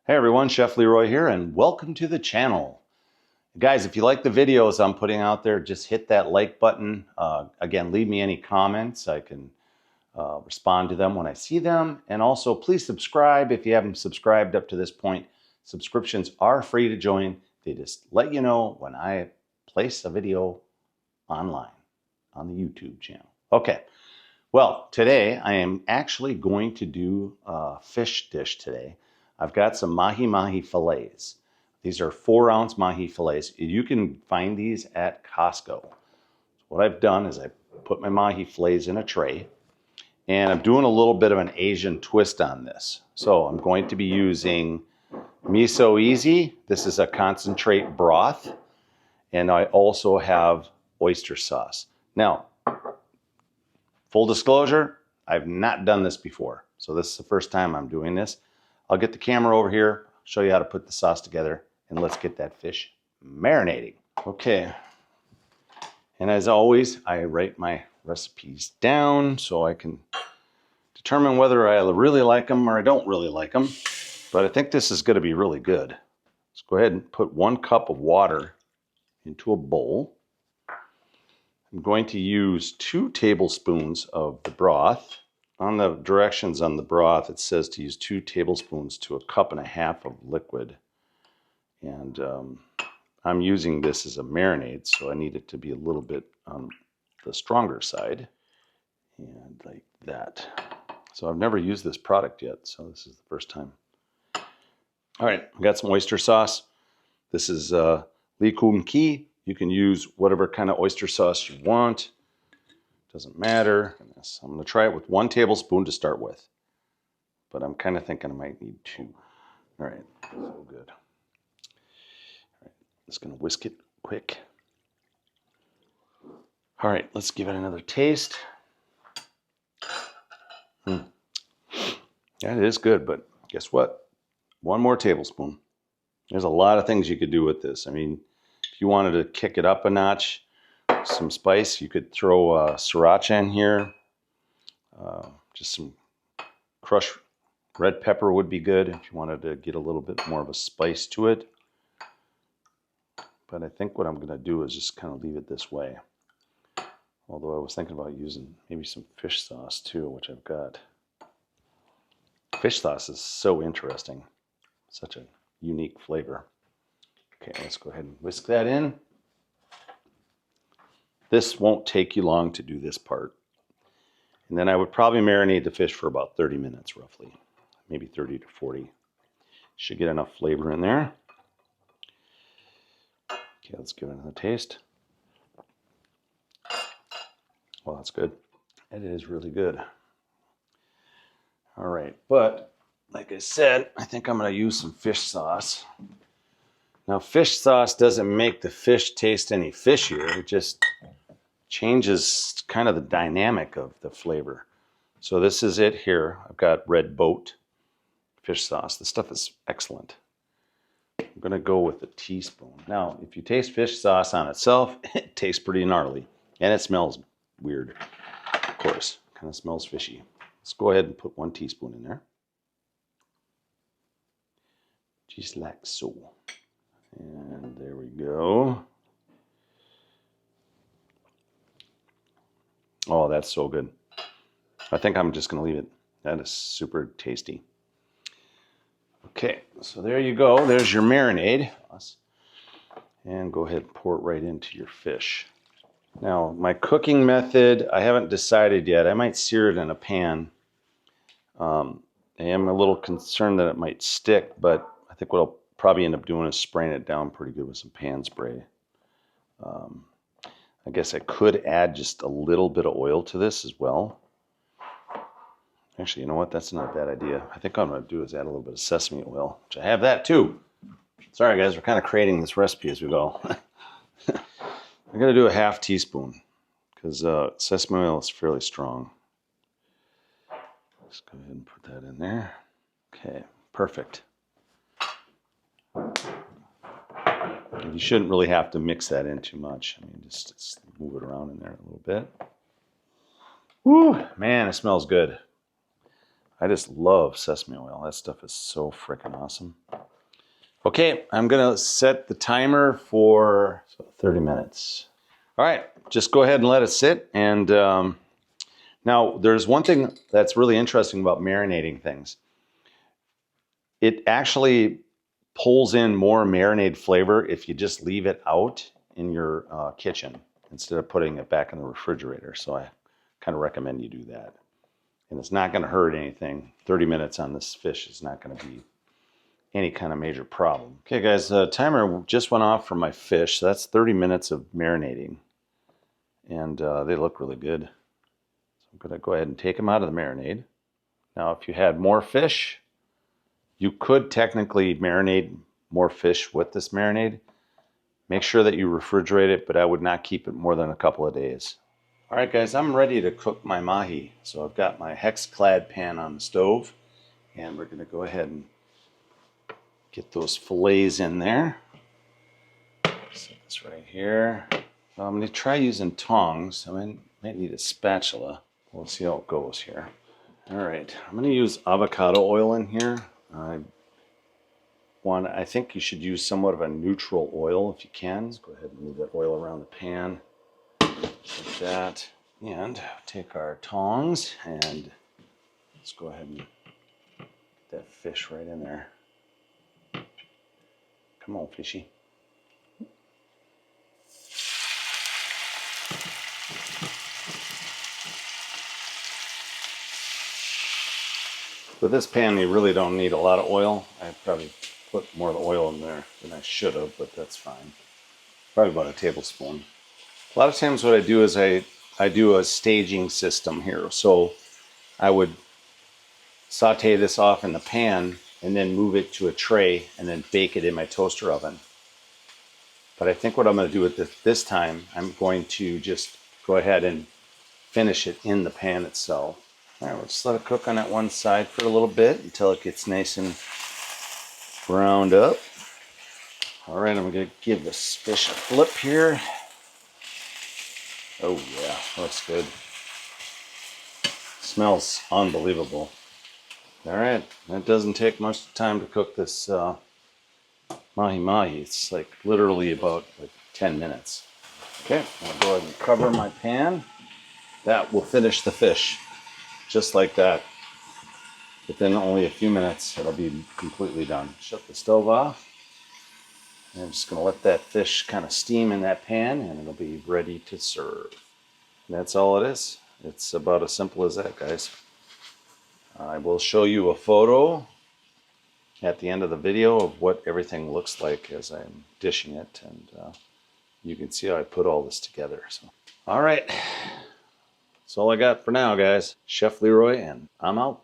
Hey everyone, Chef Leroy here, and welcome to the channel. Guys, if you like the videos I'm putting out there, just hit that like button. Again, leave me any comments. I can respond to them when I see them. And also, please subscribe if you haven't subscribed up to this point. Subscriptions are free to join. They just let you know when I place a video online on the YouTube channel. Okay, well, today I am actually going to do a fish dish today. I've got some mahi-mahi fillets. These are 4-ounce mahi fillets. You can find these at Costco. What I've done is I put my mahi fillets in a tray, and I'm doing a little bit of an Asian twist on this. So I'm going to be using Miso Easy. This is a concentrate broth, and I also have oyster sauce. Now, full disclosure, I've not done this before. So this is the first time I'm doing this. I'll get the camera over here, show you how to put the sauce together, and let's get that fish marinating. Okay, and as always, I write my recipes down so I can determine whether I really like them or I don't really like them. But I think this is going to be really good. Let's go ahead and put 1 cup of water into a bowl. I'm going to use 2 tablespoons of the broth. On the directions on the broth, it says to use 2 tablespoons to 1.5 cups of liquid. And I'm using this as a marinade, so I need it to be a little bit on the stronger side. And like that. So I've never used this product yet, so this is the first time. All right, I've got some oyster sauce. This is Lee Kum Ki. You can use whatever kind of oyster sauce you want. Doesn't matter. I'm going to try it with 1 tablespoon to start with. But I'm kind of thinking I might need 2. All right, so good. All right, just going to whisk it quick. All right, let's give it another taste. Yeah, it is good, but guess what? 1 more tablespoon. There's a lot of things you could do with this. I mean, if you wanted to kick it up a notch, some spice, you could throw sriracha in here. Just some crushed red pepper would be good if you wanted to get a little bit more of a spice to it. But I think what I'm going to do is just kind of leave it this way. Although I was thinking about using maybe some fish sauce too, which I've got. Fish sauce is so interesting. Such a unique flavor. Okay, let's go ahead and whisk that in. This won't take you long to do this part. And then I would probably marinate the fish for about 30 minutes roughly. Maybe 30 to 40. Should get enough flavor in there. Okay, let's give it another taste. Well, that's good. It is really good. All right, but like I said, I think I'm going to use some fish sauce. Now, fish sauce doesn't make the fish taste any fishier. It just changes kind of the dynamic of the flavor. So this is it here. I've got Red Boat fish sauce. This stuff is excellent. I'm going to go with a teaspoon. Now, if you taste fish sauce on itself, it tastes pretty gnarly. And it smells weird, of course. Kind of smells fishy. Let's go ahead and put 1 teaspoon in there. Just like so. And there we go. Oh, that's so good. I think I'm just going to leave it. That is super tasty. Okay, so there you go. There's your marinade. And go ahead and pour it right into your fish. Now, my cooking method, I haven't decided yet. I might sear it in a pan. I am a little concerned that it might stick, but I think what I'll probably end up doing is spraying it down pretty good with some pan spray. I guess I could add just a little bit of oil to this as well. Actually, you know what? That's not a bad idea. I think what I'm going to do is add a little bit of sesame oil, which I have that too. Sorry guys, we're kind of creating this recipe as we go. I'm going to do a 1/2 teaspoon because sesame oil is fairly strong. Let's go ahead and put that in there. Okay, perfect. You shouldn't really have to mix that in too much. I mean, just move it around in there a little bit. Woo, man, it smells good. I just love sesame oil. That stuff is so freaking awesome. Okay, I'm gonna set the timer for 30 minutes. All right, just go ahead and let it sit. And now there's one thing that's really interesting about marinating things. It actually pulls in more marinade flavor if you just leave it out in your kitchen instead of putting it back in the refrigerator. So I kind of recommend you do that. And it's not going to hurt anything. 30 minutes on this fish is not going to be any kind of major problem. Okay guys, the timer just went off for my fish. So that's 30 minutes of marinating. And they look really good. So I'm going to go ahead and take them out of the marinade. Now if you had more fish, you could technically marinate more fish with this marinade. Make sure that you refrigerate it, but I would not keep it more than a couple of days. All right, guys, I'm ready to cook my mahi. So I've got my hex-clad pan on the stove, and we're going to go ahead and get those fillets in there. Set this right here. I'm going to try using tongs. I might need a spatula. We'll see how it goes here. All right, I'm going to use avocado oil in here. I think you should use somewhat of a neutral oil if you can. Let's go ahead and move that oil around the pan like that. And take our tongs and let's go ahead and get that fish right in there. Come on, fishy. With this pan, you really don't need a lot of oil. I probably put more of the oil in there than I should have, but that's fine. Probably about a tablespoon. A lot of times what I do is I do a staging system here. So I would saute this off in the pan and then move it to a tray and then bake it in my toaster oven. But I think what I'm going to do with this time, I'm going to just go ahead and finish it in the pan itself. All right, we'll just let it cook on that one side for a little bit until it gets nice and browned up. All right, I'm going to give this fish a flip here. Oh yeah, looks good. Smells unbelievable. All right, that doesn't take much time to cook this mahi-mahi. It's like literally about 10 minutes. Okay, I'll go ahead and cover my pan. That will finish the fish, just like that. Within only a few minutes, it'll be completely done. Shut the stove off. And I'm just gonna let that fish kind of steam in that pan and it'll be ready to serve. And that's all it is. It's about as simple as that, guys. I will show you a photo at the end of the video of what everything looks like as I'm dishing it, and you can see how I put all this together. So, all right, that's all I got for now, guys. Chef Leroy, and I'm out.